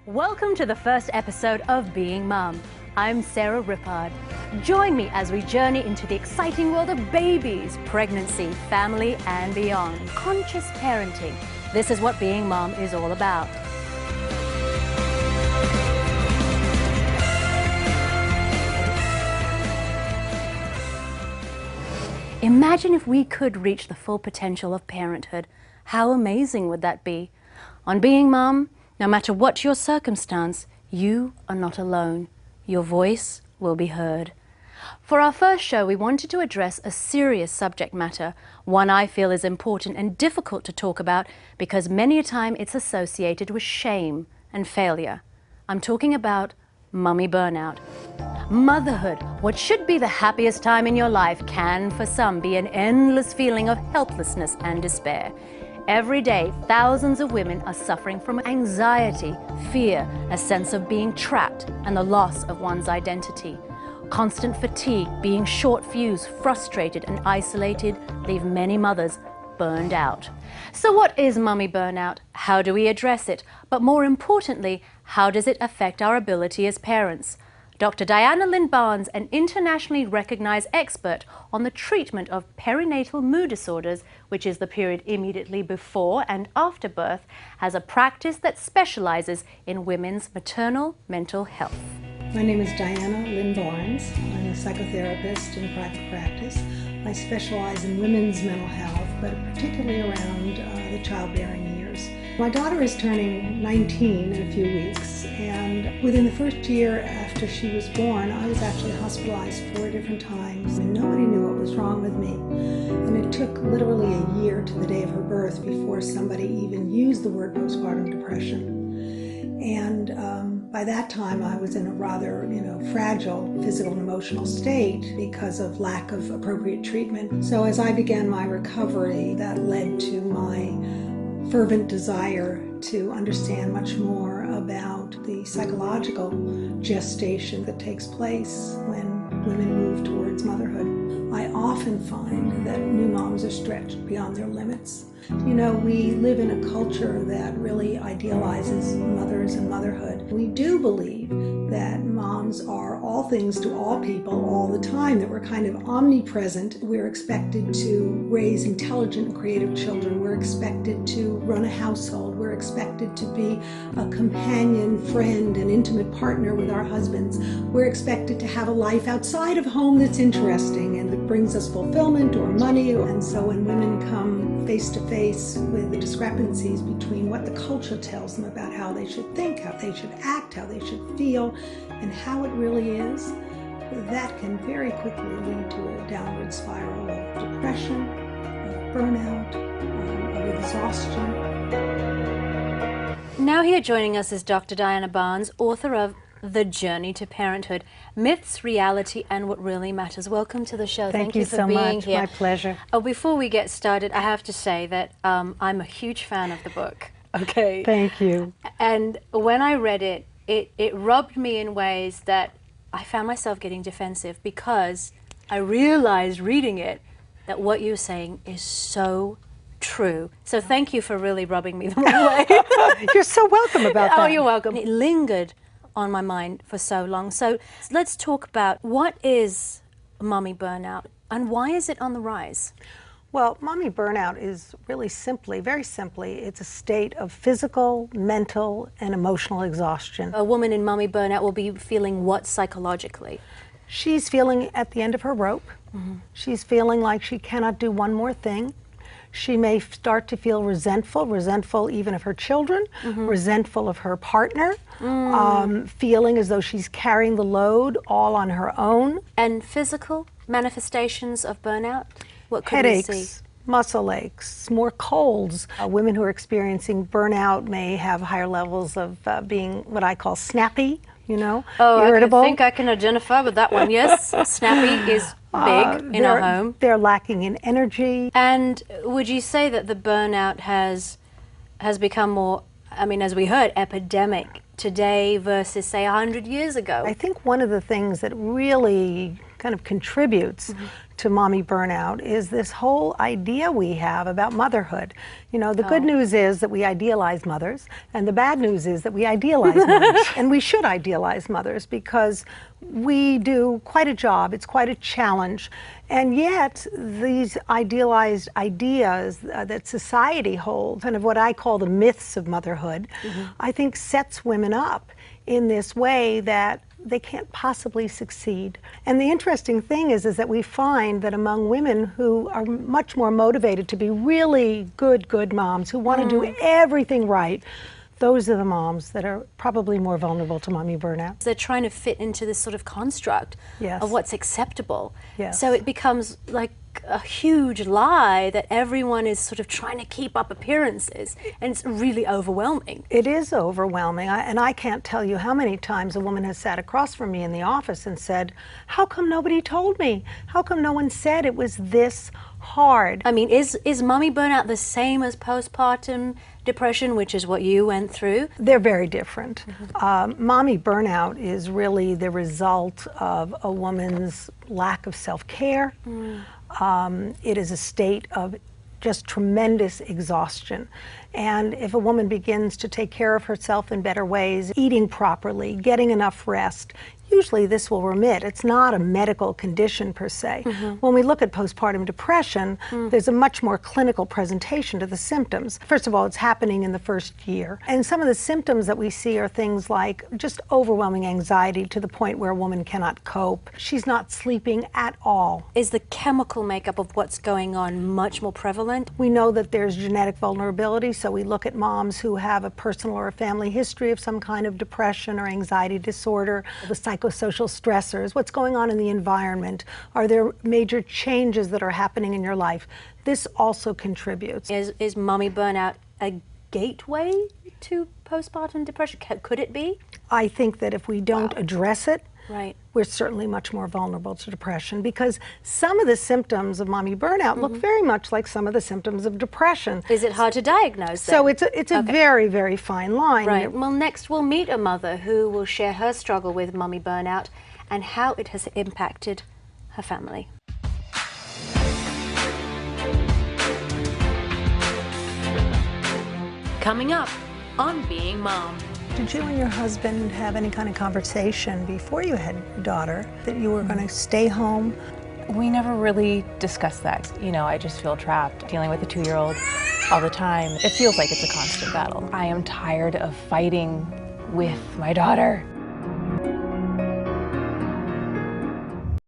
Welcome to the first episode of Being Mum. I'm Sarah Rippard. Join me as we journey into the exciting world of babies, pregnancy, family, and beyond. Conscious parenting. This is what Being Mum is all about. Imagine if we could reach the full potential of parenthood. How amazing would that be? On Being Mum, no matter what your circumstance, you are not alone. Your voice will be heard. For our first show, we wanted to address a serious subject matter, one I feel is important and difficult to talk about because many a time it's associated with shame and failure. I'm talking about mummy burnout. Motherhood, what should be the happiest time in your life, can for some be an endless feeling of helplessness and despair. Every day, thousands of women are suffering from anxiety, fear, a sense of being trapped, and the loss of one's identity. Constant fatigue, being short-fused, frustrated, and isolated leave many mothers burned out. So what is mummy burnout? How do we address it? But more importantly, how does it affect our ability as parents? Dr. Diana Lynn Barnes, an internationally recognized expert on the treatment of perinatal mood disorders, which is the period immediately before and after birth, has a practice that specializes in women's maternal mental health. My name is Diana Lynn Barnes. I'm a psychotherapist in private practice. I specialize in women's mental health, but particularly around the childbearing years. My daughter is turning 19 in a few weeks, and within the first year after she was born, I was actually hospitalized 4 different times, and nobody knew what was wrong with me. And it took literally a year to the day of her birth before somebody even used the word postpartum depression. And by that time, I was in a rather, fragile physical and emotional state because of lack of appropriate treatment. So as I began my recovery, that led to my fervent desire to understand much more about the psychological gestation that takes place when women move towards motherhood. I often find that new moms are stretched beyond their limits. We live in a culture that really idealizes mothers and motherhood. We do believe that moms are all things to all people all the time, that we're kind of omnipresent. We're expected to raise intelligent and creative children. We're expected to run a household. We're expected to be a companion, friend, and intimate partner with our husbands. We're expected to have a life outside of home that's interesting and that brings us fulfillment or money. And so when women come face to face with the discrepancies between what the culture tells them about how they should think, how they should act, how they should feel, and how it really is, that can very quickly lead to a downward spiral of depression, of burnout, of exhaustion. Now here joining us is Dr. Diana Barnes, author of The Journey to Parenthood, Myths, Reality, and What Really Matters. Welcome to the show. Thank you for so being much. here. My pleasure. Oh, before we get started, I have to say that I'm a huge fan of the book. Okay. Thank you. And when I read it, it rubbed me in ways that I found myself getting defensive because I realized reading it that what you're saying is so true. So thank you for really rubbing me the wrong way. You're so welcome about that. Oh, you're welcome. It lingered on my mind for so long. So let's talk about what is mommy burnout and why is it on the rise? Well, mommy burnout is really very simply, it's a state of physical, mental, and emotional exhaustion. A woman in mommy burnout will be feeling what psychologically? She's feeling at the end of her rope. Mm-hmm. She's feeling like she cannot do one more thing. She may start to feel resentful even of her children, resentful of her partner, feeling as though she's carrying the load all on her own. And physical manifestations of burnout? What could Headaches, we see? muscle aches, more colds. Women who are experiencing burnout may have higher levels of being what I call snappy, irritable. I think I can identify with that one, yes. Snappy is big in our home. They're lacking in energy. And would you say that the burnout has become more, as we heard, epidemic today versus, say, 100 years ago? I think one of the things that really kind of contributes to mommy burnout is this whole idea we have about motherhood. You know, the good news is that we idealize mothers, and the bad news is that we idealize mothers. And we should idealize mothers because we do quite a job, it's quite a challenge. And yet, these idealized ideas that society holds, kind of what I call the myths of motherhood, I think sets women up in this way that they can't possibly succeed. And the interesting thing is that we find that among women who are much more motivated to be really good moms, who want to do everything right, those are the moms that are probably more vulnerable to mommy burnout. They're trying to fit into this sort of construct of what's acceptable. So it becomes like a huge lie that everyone is sort of trying to keep up appearances, and it's really overwhelming. It is overwhelming, and I can't tell you how many times a woman has sat across from me in the office and said, how come nobody told me? How come no one said it was this hard? I mean, is mommy burnout the same as postpartum depression, which is what you went through? They're very different. Mommy burnout is really the result of a woman's lack of self-care. It is a state of just tremendous exhaustion. And if a woman begins to take care of herself in better ways, eating properly, getting enough rest, usually this will remit. It's not a medical condition per se. When we look at postpartum depression, there's a much more clinical presentation to the symptoms. First of all, it's happening in the first year. And some of the symptoms that we see are things like just overwhelming anxiety to the point where a woman cannot cope. She's not sleeping at all. Is the chemical makeup of what's going on much more prevalent? We know that there's genetic vulnerability, so we look at moms who have a personal or a family history of some kind of depression or anxiety disorder, the psychosocial stressors, what's going on in the environment, are there major changes that are happening in your life? This also contributes. Is mommy burnout a gateway to postpartum depression? Could it be? I think that if we don't address it, Right. we're certainly much more vulnerable to depression, because some of the symptoms of mommy burnout look very much like some of the symptoms of depression. Is it hard to diagnose then? So it's a very, very fine line. Right. Well, next we'll meet a mother who will share her struggle with mommy burnout and how it has impacted her family. Coming up on Being Mom. Did you and your husband have any kind of conversation before you had your daughter that you were going to stay home? We never really discussed that. You know, I just feel trapped dealing with a 2-year-old all the time. It feels like it's a constant battle. I am tired of fighting with my daughter.